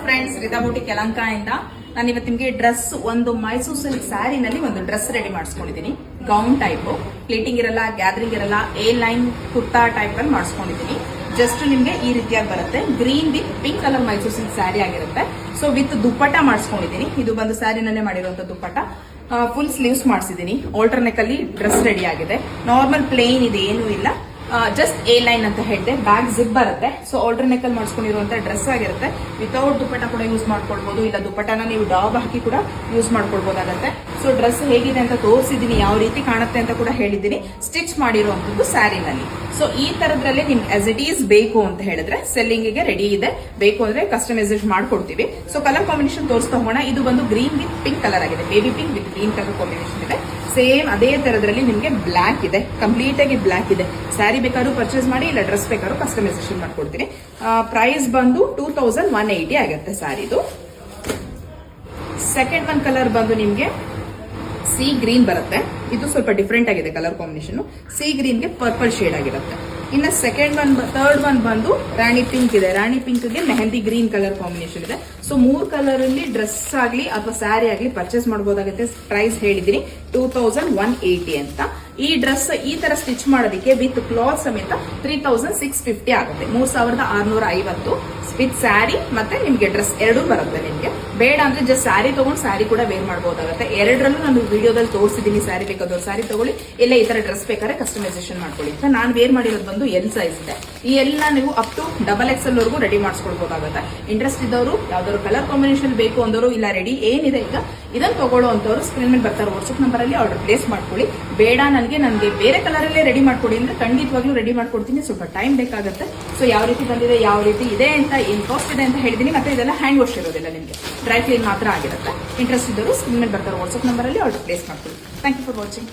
Friends, ರಿದಾ boutique Yelahanka ಇಂದ ನಾನು ಇವತ್ತು ನಿಮಗೆ ಡ್ರೆಸ್ ಒಂದು ಮೈಸೂರು ಸಿಲ್ಕ್ ಸ್ಯಾರಿನಲ್ಲಿ ಒಂದು ಡ್ರೆಸ್ ರೆಡಿ ಮಾಡಿಸ್ಕೊಂಡಿದ್ದೀನಿ. ಗೌನ್ ಟೈಪ್, ಪ್ಲೇಟಿಂಗ್ ಇರಲ್ಲ, ಗ್ಯಾದರಿಂಗ್ ಇರಲ್ಲ, ಎ ಲೈನ್ ಕುರ್ತಾ ಟೈಪ್ ಅಲ್ಲಿ ಮಾಡಿಸ್ಕೊಂಡಿದ್ದೀನಿ. ಜಸ್ಟ್ ನಿಮಗೆ ಈ ರೀತಿಯಾಗಿ ಬರುತ್ತೆ. Green with pink colour Mysuru silk sari ಆಗಿರುತ್ತೆ. ಸೊ ವಿತ್ ದುಪ್ಪಟ್ಟ ಮಾಡಿಸ್ಕೊಂಡಿದ್ದೀನಿ. ಇದು ಬಂದು ಸ್ಯಾರಿನಲ್ಲೇ ಮಾಡಿರುವಂತ ದುಪ್ಪಟ್ಟ. Full sleeves ಮಾಡಿಸಿದ್ದೀನಿ. ಆಲ್ಟರ್ನೆಕ್ ಅಲ್ಲಿ ಡ್ರೆಸ್ ರೆಡಿ ಆಗಿದೆ. ನಾರ್ಮಲ್ ಪ್ಲೇನ್ ಇದೆ, ಏನೂ ಇಲ್ಲ. ಜಸ್ಟ್ ಎ ಲೈನ್ ಅಂತ ಹೇಳಿದೆ. ಬ್ಯಾಕ್ ಜಿಪ್ ಬರುತ್ತೆ. ಸೊ ಆಲ್ಟರ್ನೆಕ್ ಅಲ್ಲಿ ಮಾಡಿಸ್ಕೊಂಡಿರುವಂತ ಡ್ರೆಸ್ ಆಗಿರುತ್ತೆ. ವಿತೌಟ್ ದುಪ್ಪಟ್ಟ ಕೂಡ ಯೂಸ್ ಮಾಡ್ಕೊಳ್ಬಹುದು, ಇಲ್ಲ ದುಪ್ಪಟ್ಟನ ನೀವು ಡಾಬ್ ಹಾಕಿ ಕೂಡ ಯೂಸ್ ಮಾಡ್ಕೊಳ್ಬಹುದಾಗತ್ತೆ. ಸೊ ಡ್ರೆಸ್ ಹೇಗಿದೆ ಅಂತ ತೋರಿಸಿದೀನಿ, ಯಾವ ರೀತಿ ಕಾಣುತ್ತೆ ಅಂತ ಕೂಡ ಹೇಳಿದ್ದೀನಿ. ಸ್ಟಿಚ್ ಮಾಡಿರುವಂತದ್ದು ಸ್ಯಾರಿನಲ್ಲಿ. ಸೊ ಈ ತರದ್ರಲ್ಲಿ ನಿಮ್ಗೆ ಆಸ್ ಇಟ್ ಈಸ್ ಬೇಕು ಅಂತ ಹೇಳಿದ್ರೆ ಸೆಲ್ಲಿಂಗ್ ಗೆ ರೆಡಿ ಇದೆ. ಬೇಕು ಅಂದ್ರೆ ಕಸ್ಟಮೈಸೇಷನ್ ಮಾಡ್ಕೊಡ್ತೀವಿ. ಸೊ ಕಲರ್ ಕಾಂಬಿನೇಷನ್ ತೋರಿಸ್ತಾ ಹೋಗೋಣ. ಇದು ಬಂದು ಗ್ರೀನ್ ವಿತ್ ಪಿಂಕ್ ಕಲರ್ ಆಗಿದೆ. Baby pink with green colour combination ಇದೆ. ಸೇಮ್ ಅದೇ ತರದ್ರಲ್ಲಿ ನಿಮಗೆ ಬ್ಲಾಕ್ ಇದೆ, ಕಂಪ್ಲೀಟ್ ಆಗಿ ಬ್ಲಾಕ್ ಇದೆ. ಸ್ಯಾರಿ ಬೇಕಾದ್ರೂ ಪರ್ಚೇಸ್ ಮಾಡಿ, ಇಲ್ಲ ಡ್ರೆಸ್ ಬೇಕಾದ್ರೂ ಕಸ್ಟಮೈಸೇಷನ್ ಮಾಡ್ಕೊಡ್ತೀನಿ. ಪ್ರೈಸ್ ಬಂದು 2180 ಆಗುತ್ತೆ ಸ್ಯಾರಿದು. ಸೆಕೆಂಡ್ ಒನ್ ಕಲರ್ ಬಂದು ನಿಮ್ಗೆ ಸಿ ಗ್ರೀನ್ ಬರುತ್ತೆ. ಇದು ಸ್ವಲ್ಪ ಡಿಫ್ರೆಂಟ್ ಆಗಿದೆ ಕಲರ್ ಕಾಂಬಿನೇಷನ್. ಸಿ ಗ್ರೀನ್ ಗೆ ಪರ್ಪಲ್ ಶೇಡ್ ಆಗಿರುತ್ತೆ. ಇನ್ನು ಥರ್ಡ್ ಒನ್ ಬಂದು ರಾಣಿ ಪಿಂಕ್ ಇದೆ. ರಾಣಿ ಪಿಂಕ್ ಗೆ ಮೆಹಂದಿ ಗ್ರೀನ್ ಕಲರ್ ಕಾಂಬಿನೇಷನ್ ಇದೆ. ಸೊ 3 ಕಲರ್ ಅಲ್ಲಿ ಡ್ರೆಸ್ ಆಗ್ಲಿ ಅಥವಾ ಸ್ಯಾರಿ ಆಗ್ಲಿ ಪರ್ಚೇಸ್ ಮಾಡಬಹುದಾಗುತ್ತೆ. ಪ್ರೈಸ್ ಹೇಳಿದೀನಿ 2180 ಅಂತ. ಈ ಡ್ರೆಸ್ ಈ ತರ ಸ್ಟಿಚ್ ಮಾಡೋದಕ್ಕೆ ವಿತ್ ಕ್ಲಾತ್ ಸಮೇತ 3650 ಆಗುತ್ತೆ. 3650 ವಿತ್ ಸ್ಯಾರಿ ಮತ್ತೆ ನಿಮ್ಗೆ ಡ್ರೆಸ್ ಎರಡೂ ಬರುತ್ತೆ. ನಿಮ್ಗೆ ಬೇಡ ಅಂದ್ರೆ ಜಸ್ಟ್ ಸ್ಯಾರಿ ತಗೊಂಡು ಸ್ಯಾರಿ ಕೂಡ ವೇರ್ ಮಾಡಬಹುದಾಗುತ್ತೆ. ಎರಡರಲ್ಲೂ ನಾನು ವಿಡಿಯೋದಲ್ಲಿ ತೋರಿಸಿದೀನಿ. ಸ್ಯಾರಿ ಬೇಕಾದವ್ರು ಸ್ಯಾರಿ ತಗೊಳ್ಳಿ, ಇಲ್ಲ ಈ ತರ ಡ್ರೆಸ್ ಬೇಕಾದ್ರೆ ಕಸ್ಟಮೈಸೇಷನ್ ಮಾಡ್ಕೊಳ್ಳಿ ಅಂತ. ನಾನು ವೇರ್ ಮಾಡಿರೋದು ಬಂದು ಎಲ್ ಸೈಜ್ ಇದೆ. ಈ ಎಲ್ಲ ನೀವು ಅಪ್ ಟು XXL ವರೆಗೂ ರೆಡಿ ಮಾಡಿಸ್ಕೊಳ್ಬಹುದಾಗುತ್ತೆ. ಇಂಟ್ರೆಸ್ಟ್ ಇದ್ದವರು, ಯಾವ್ದಾದ್ರು ಕಲರ್ ಕಾಂಬಿನೇಷನ್ ಬೇಕು ಅಂದವರು, ಇಲ್ಲ ರೆಡಿ ಏನಿದೆ ಈಗ ಇದನ್ನು ತಗೊಳ್ಳೋ ಅಂತವ್ರು ಸ್ಕ್ರೀನ್ ಮೇಲೆ ಬರ್ತಾರೆ ವಾಟ್ಸ್ಆಪ್ ನಂಬರ್ ಅಲ್ಲಿ ಆರ್ಡರ್ ಪ್ಲೇಸ್ ಮಾಡ್ಕೊಳ್ಳಿ. ಬೇಡ ನನಗೆ ಬೇರೆ ಕಲರ್ ಅಲ್ಲೇ ರೆಡಿ ಮಾಡ್ಕೊಡಿ ಅಂದ್ರೆ ಖಂಡಿತವಾಗ್ಲೂ ರೆಡಿ ಮಾಡ್ಕೊಡ್ತೀನಿ. ಸ್ವಲ್ಪ ಟೈಮ್ ಬೇಕಾಗುತ್ತೆ. ಸೊ ಯಾವ ರೀತಿ ಬಂದಿದೆ, ಯಾವ ರೀತಿ ಇದೆ ಅಂತ, ಏನ್ ಕಾಸ್ಟ್ ಇದೆ ಅಂತ ಹೇಳಿದೀನಿ. ಮತ್ತೆ ಇದೆಲ್ಲ ಹ್ಯಾಂಡ್ ವಾಶ್ ಇರೋದಿಲ್ಲ, ನಿಮಗೆ ಡ್ರೈ ಕ್ಲೀನ್ ಮಾತ್ರ ಆಗಿರುತ್ತೆ. ಇಂಟ್ರೆಸ್ಟ್ ಇದ್ದವರು ಸ್ಕ್ರೀನ್ ಮೇಲೆ ಬರ್ತಾರೆ ವಾಟ್ಸ್ಆಪ್ ನಂಬರ್ ಅಲ್ಲಿ ಆರ್ಡರ್ ಪ್ಲೇಸ್ ಮಾಡ್ಕೊಳ್ಳಿ. Thank you for watching.